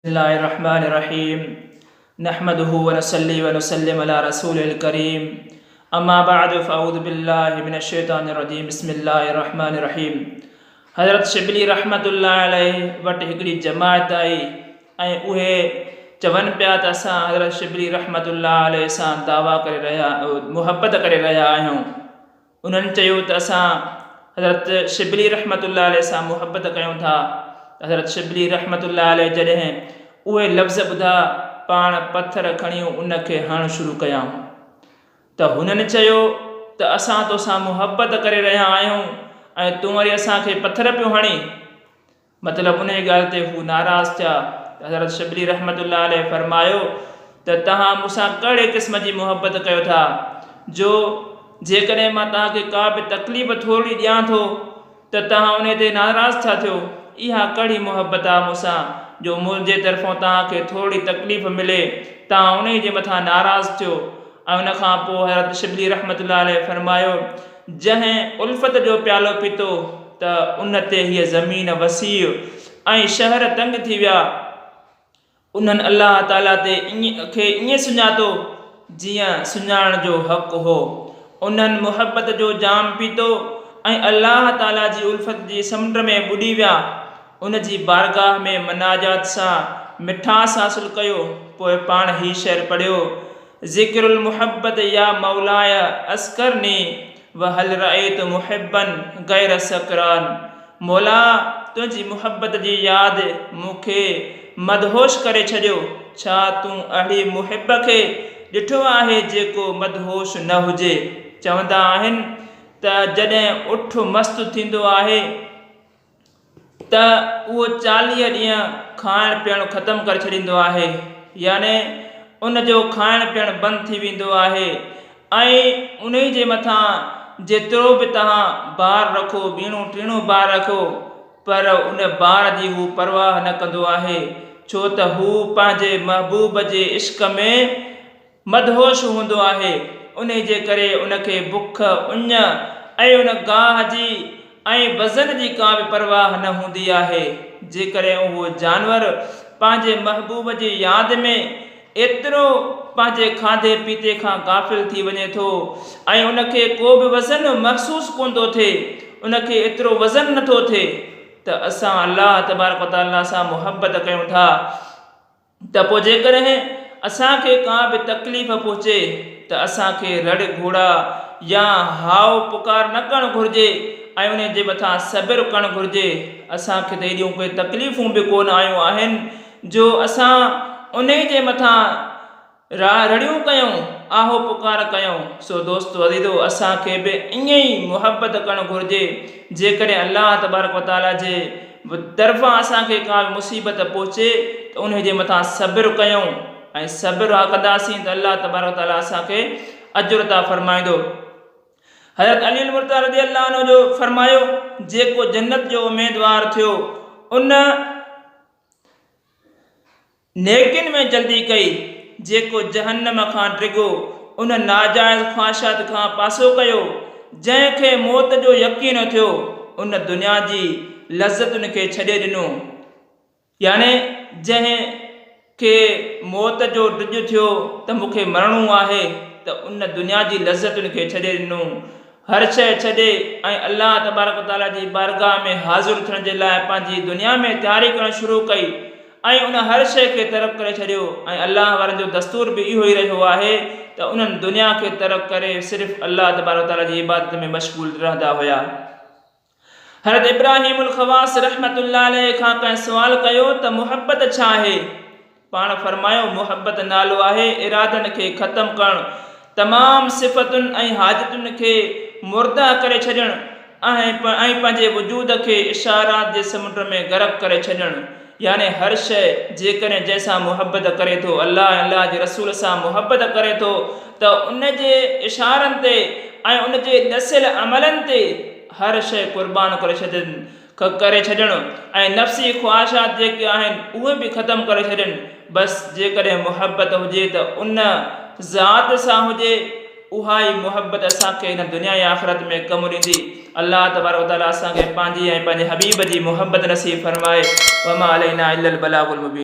बिस्मिल्लाहिर्रहमानिर्रहीम नहमदुहु व नसल्ली व नुसल्लिम अला रसूलिल करीम अम्मा बअद फ़अऊज़ु बिल्लाहि मिनश शैतानिर रजीम बिस्मिल्लाहिर्रहमानिर्रहीम। हज़रत शिबली रहमतुल्लाह अलैहि वटि हिकिड़ी जमात आई ऐं उहे चवनि पिया त असां हज़रत शिबली रहमतुल्लाह अलैहि सां दावा करे रहिया मुहबत करे रहिया आहियूं। उन्हनि चयो त असां हज़रत शिबली रहमतुल्लाह अलैहि सां मुहबत कयूं था। हज़रत शिबली रहमतुल्लाह अलैहि जॾहिं उहे लफ़्ज़ ॿुधा पाण पथर खणी उनखे हणणु शुरू कयां त हुननि चयो त असां तोसां मुहबत करे रहिया आहियूं ऐं तूं वरी असांखे पथर पियो हणी। मतिलबु उन ॻाल्हि ते हू नाराज़ थिया। हज़रत शिबली रहमतुल्लाह अलैहि फरमायो त तव्हां मूंसां कहिड़े क़िस्म जी मुहबत कयो था जो जेकॾहिं मां तव्हांखे का बि तकलीफ़ थोरी ॾियां थो त तव्हां उन ते नाराज़ था थियो। इहा कहिड़ी मुहबत आहे मूंसां जो मुंहिंजे तरफ़ां तव्हांखे थोरी तकलीफ़ मिले तव्हां उन जे मथां नाराज़ थियो। ऐं उन खां पोइ हज़रत शिबली रहमतुल्लाह अलैहि फरमायो जंहिं उल्फत जो प्यालो पीतो त उन ते हीअ ज़मीन वसीअ ऐं शहर तंग थी विया। उन्हनि अल्लाह ताला ते ईअं सुञातो जीअं सुञाणण जो हक़ हो। उन्हनि मुहबत जो जाम पीतो ऐं अल्लाह ताला जी उल्फत जी समुंड में ॿुॾी विया। उन जी बारगाह में मनाजात सां मिठास हासिल कयो। पोइ पाण ही शेर पढ़ियो ज़िक्रुल मुहब्बत या मौलाया अस्करनी व हल रअयतु मुहिब्बन गैर सकरान। मौला तुंहिंजी मुहबत जी यादि मूंखे मदहोश करे छॾियो। छा तूं अहिड़ी मुहिब खे ॾिठो आहे जेको मदहोश न हुजे। चवंदा आहिनि त जॾहिं उठ मस्तु थींदो आहे त उहो 40 ॾींहं खाइण पीअण ख़तमु करे छॾींदो आहे, याने उन जो खाइण पीअण बंदि थी वेंदो आहे। ऐं उन जे मथां जेतिरो बि तव्हां बार रखो ॿीणो टीणो बार रखो पर उन बार जी हू परवाह न कंदो आहे छो त हू पंहिंजे महबूब जे इश्क में मदहोश हूंदो आहे। उन जे करे उनखे बुख उञ ऐं उन गाह जी ऐं वज़न जी का बि परवाह न हूंदी आहे। जेकॾहिं उहो जानवर पंहिंजे महबूब जी यादि में एतिरो पंहिंजे खाधे पीते खां गाफ़िल थी वञे थो ऐं उनखे को बि वज़न महसूसु कोन थो थिए, उनखे एतिरो वज़न नथो थिए त असां अल्लाह तबारक व तआला सां मुहबत कयूं था त पोइ जेकॾहिं असांखे का बि तकलीफ़ पहुचे त असांखे रड़ घोड़ा या हाव पुकार न करणु घुरिजे ऐं उन जे मथां सब्र करणु घुरिजे। असांखे त हेॾियूं कोई तकलीफ़ूं बि कोन आयूं आहिनि जो असां उन जे मथां रड़ियूं कयूं आहो पुकार कयूं। सो दोस्तो अज़ीज़ो असांखे बि ईअं ई मुहबत करणु घुरिजे। जेकॾहिं अल्लाह तबारक व तआला जे तरफ़ां असांखे का बि मुसीबत पहुचे त उन जे मथां सब्र कयूं ऐं सब्र कंदासीं त अल्लाह तबारक व तआला असांखे अजुर अता फरमाईंदो। हज़रत अली मुर्तज़ा रज़ियल्लाहु अन्हु जो फरमायो जेको जन्नत जो उम्मीदवार थियो उन नेकिन में जल्दी कई, जेको जहन्नम खां डिगो उन नाजायज़ ख़्वाहिशात खां पासो कयो। जंहिंखे मौत जो यकीन थियो उन दुनिया जी लज़्ज़तुनि खे छॾे ॾिनो, याने जंहिंखे मौत जो डिॼ थियो त मूंखे मरणो आहे त उन दुनिया जी लज़्ज़तुनि खे छॾे ॾिनो, हर शइ छॾे ऐं अल्लाह तबारक व तआला जी बारगाह में हाज़िर थियण जे लाइ पंहिंजी दुनिया में तयारी करणु शुरू कई ऐं उन हर शइ खे तर्क करे छॾियो। ऐं अल्लाह वारनि जो दस्तूर बि इहो ई रहियो आहे त उन्हनि दुनिया खे तर्क करे सिर्फ़ु अल्लाह तबारक व तआला जी इबादत में मशगूल रहंदा हुया। हज़रत इब्राहीमुल ख़वास रहमतुल्लाह अलैहि खां कंहिं सुवाल कयो त मुहबत छा आहे। पाण फरमायो मुहबत नालो आहे इरादनि खे ख़तमु करणु, तमामु सिफ़तुनि ऐं हाजतुनि खे मुर्दा करे छॾणु ऐं पंहिंजे वजूद खे इशारात जे समुंड में ग़रक़ करे छॾणु। याने हर शइ जेकॾहिं जंहिंसां मुहबत करे थो अल्लाह जे रसूल सां मुहबत करे थो त उन जे इशारनि ते ऐं उन जे ॾसियल अमलनि ते हर शइ क़ुर्बान करे छॾणु ऐं नफ़्सी ख़्वाहिशात जेके आहिनि उहे बि ख़तमु करे छॾनि। बसि जेकॾहिं मुहबत हुजे त उन ज़ात सां हुजे, उहा ई मुहबत असांखे हिन दुनिया ऐं आख़िरत में कमु ॾींदी। अल्लाह तबारक व तआला असांखे पंहिंजी ऐं पंहिंजे हबीब जी मुहबत नसीब फरमाए। वमा अलैना इल्लल बलागुल मुबीन।